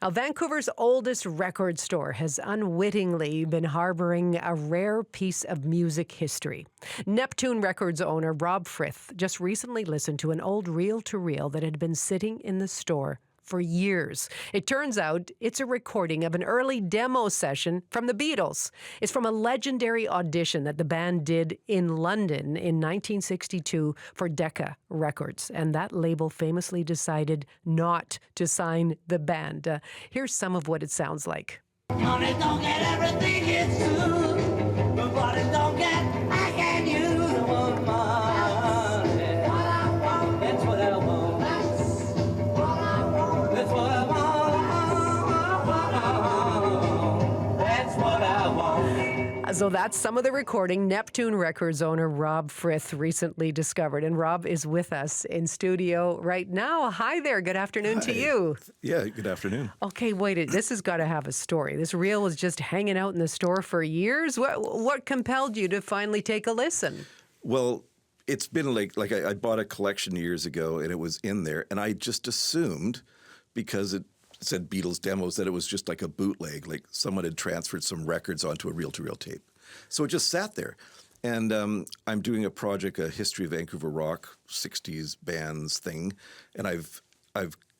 Now, Vancouver's oldest record store has unwittingly been harboring a rare piece of music history. Neptune Records owner Rob Frith just recently listened to an old reel-to-reel that had been sitting in the store for years. It turns out it's a recording of an early demo session from the Beatles. It's from a legendary audition that the band did in London in 1962 for Decca Records. And that label famously decided not to sign the band. Here's some of what it sounds like. Money don't get everything it's true, but what it don't get, I can use the one money. That's what I want. That's what I want. That's what I want. So that's some of the recording Neptune Records owner Rob Frith recently discovered. And Rob is with us in studio right now. Hi there. Good afternoon to you. Yeah, good afternoon. Okay, wait. This has got to have a story. This reel was just hanging out in the store for years. What compelled you to finally take a listen? Well, it's been like I bought a collection years ago and it was in there. And I just assumed, because it said Beatles demos, that it was just like a bootleg, like someone had transferred some records onto a reel-to-reel tape. So it just sat there. And I'm doing a project, a History of Vancouver Rock 60s bands thing. And I've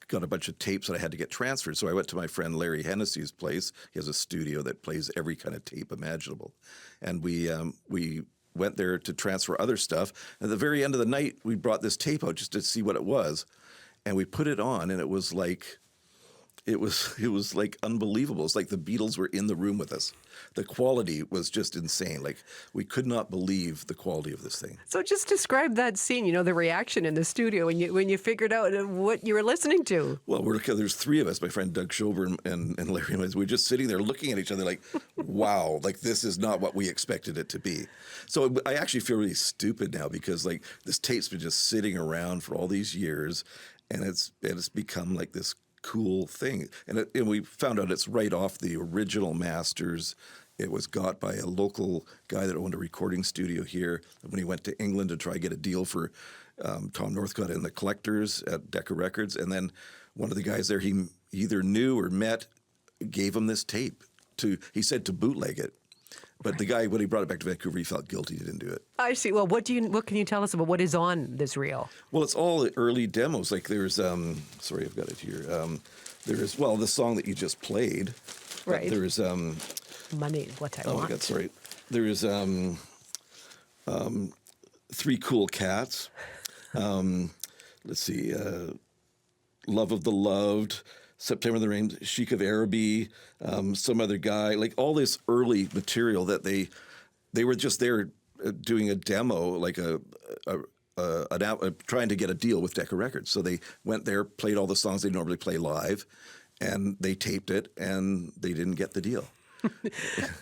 got a bunch of tapes that I had to get transferred. So I went to my friend Larry Hennessy's place. He has a studio that plays every kind of tape imaginable. And we went there to transfer other stuff. And at the very end of the night, we brought this tape out just to see what it was. And we put it on, and it was like unbelievable. It's like the Beatles were in the room with us. The quality was just insane. Like, we could not believe the quality of this thing. So just describe that scene, the reaction in the studio when you figured out what you were listening to. Well, there's three of us, my friend Doug Schober and Larry. We're just sitting there looking at each other like, wow, like this is not what we expected it to be. So I actually feel really stupid now because like this tape's been just sitting around for all these years, and it's become like this cool thing. And we found out it's right off the original masters. It was got by a local guy that owned a recording studio here when he went to England to try to get a deal for Tom Northcott and the Collectors at Decca Records. And then one of the guys there he either knew or met gave him this tape he said to bootleg it. But the guy, when he brought it back to Vancouver, he felt guilty he didn't do it. I see. Well, what can you tell us about what is on this reel? Well, it's all early demos. Like there's, sorry, I've got it here. There's, the song that you just played. Right. There's, Money, What I Want. Oh my God, sorry. There's Three Cool Cats. Let's see, Love of the Loved, September the Rain, Sheik of Araby, some other guy, like all this early material that they were just there doing a demo, like trying to get a deal with Decca Records. So they went there, played all the songs they normally play live, and they taped it, and they didn't get the deal.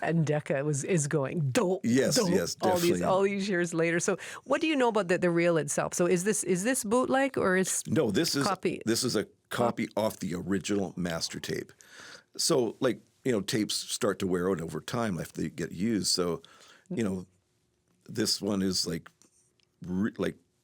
And Decca is going dope. Yes, definitely. All these years later. So, what do you know about the reel itself? So, is this bootleg or is no? This is copy? This is a copy off the original master tape. So, like tapes start to wear out over time after they get used. So, this one is like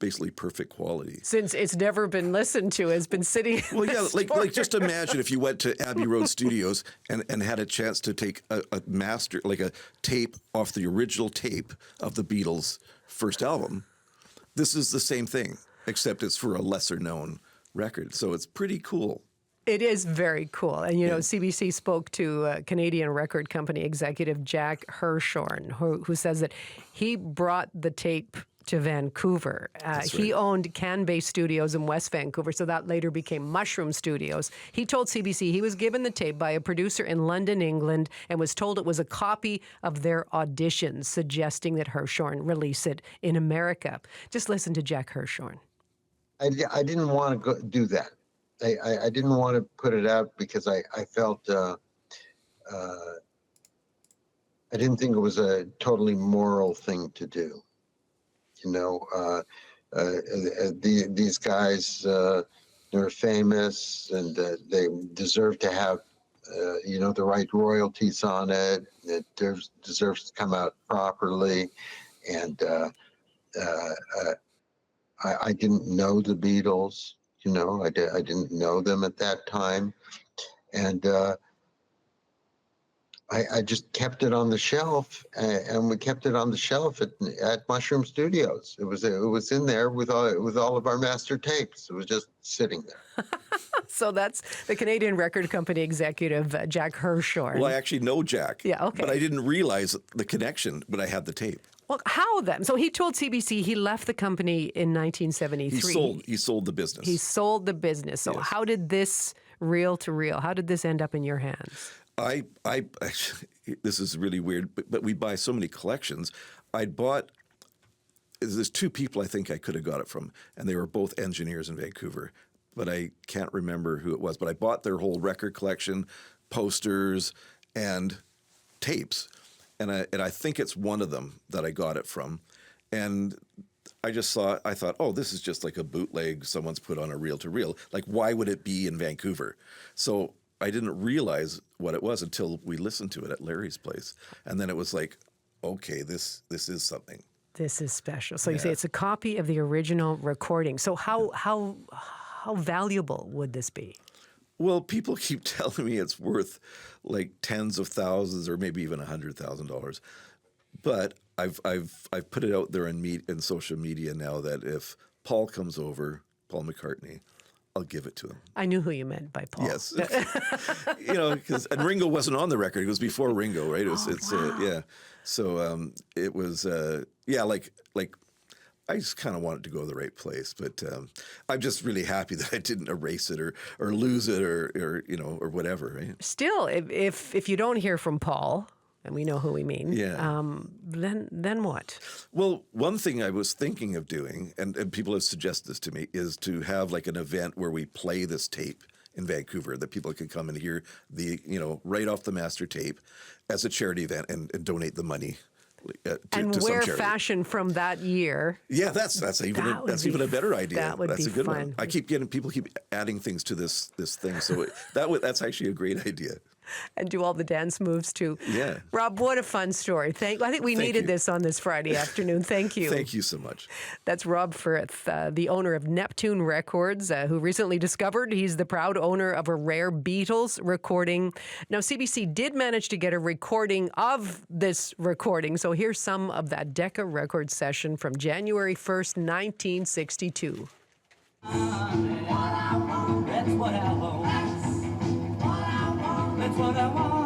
basically perfect quality. Since it's never been listened to, it's been sitting. Well, yeah, like just imagine if you went to Abbey Road Studios and had a chance to take a master, like a tape off the original tape of the Beatles' first album. This is the same thing, except it's for a lesser known record. So it's pretty cool. It is very cool. And, CBC spoke to Canadian record company executive Jack Hirshhorn, who says that he brought the tape to Vancouver. He owned Can-Bay Studios in West Vancouver, so that later became Mushroom Studios. He told CBC he was given the tape by a producer in London, England, and was told it was a copy of their auditions, suggesting that Hirshhorn release it in America. Just listen to Jack Hirshhorn. I didn't want to do that. I didn't want to put it out because I felt I didn't think it was a totally moral thing to do. These guys, they're famous and they deserve to have, the right royalties on it. It deserves to come out properly. And I didn't know the Beatles, I didn't know them at that time. And I just kept it on the shelf, and we kept it on the shelf at Mushroom Studios. It was in there with all of our master tapes. It was just sitting there. So that's the Canadian record company executive, Jack Hershorn. Well, I actually know Jack. Yeah, okay. But I didn't realize the connection, but I had the tape. Well, how then? So he told CBC he left the company in 1973. He sold the business. He sold the business. So Yes. how did this reel to reel? How did this end up in your hands? I this is really weird, but we buy so many collections. There's two people I think I could have got it from, and they were both engineers in Vancouver, but I can't remember who it was. But I bought their whole record collection, posters, and tapes, and I think it's one of them that I got it from, and I thought, oh, this is just like a bootleg someone's put on a reel to reel. Like, why would it be in Vancouver? So I didn't realize what it was until we listened to it at Larry's place. And then it was like, okay, this is something. This is special. So you say it's a copy of the original recording. So how valuable would this be? Well, people keep telling me it's worth like tens of thousands or maybe even $100,000. But I've put it out there in social media now that if Paul comes over, Paul McCartney, I'll give it to him. I knew who you meant by Paul. Yes, and Ringo wasn't on the record. It was before Ringo, right? Yeah. So it was like I just kind of wanted to go to the right place, but I'm just really happy that I didn't erase it or lose it or whatever. Right? Still, if you don't hear from Paul, and we know who we mean, then what? Well, one thing I was thinking of doing, and people have suggested this to me, is to have like an event where we play this tape in Vancouver that people can come and hear right off the master tape as a charity event and donate the to and some wear charity. Fashion from that year. Yeah, that's even a better idea. That would that's be a good fun. one. People keep adding things to this thing, so that's actually a great idea. And do all the dance moves too. Yeah. Rob, what a fun story. I think we needed this on this Friday afternoon. Thank you. Thank you so much. That's Rob Frith, the owner of Neptune Records, who recently discovered he's the proud owner of a rare Beatles recording. Now, CBC did manage to get a recording of this recording. So here's some of that Decca record session from January 1st, 1962. That's what I want. That's what I want.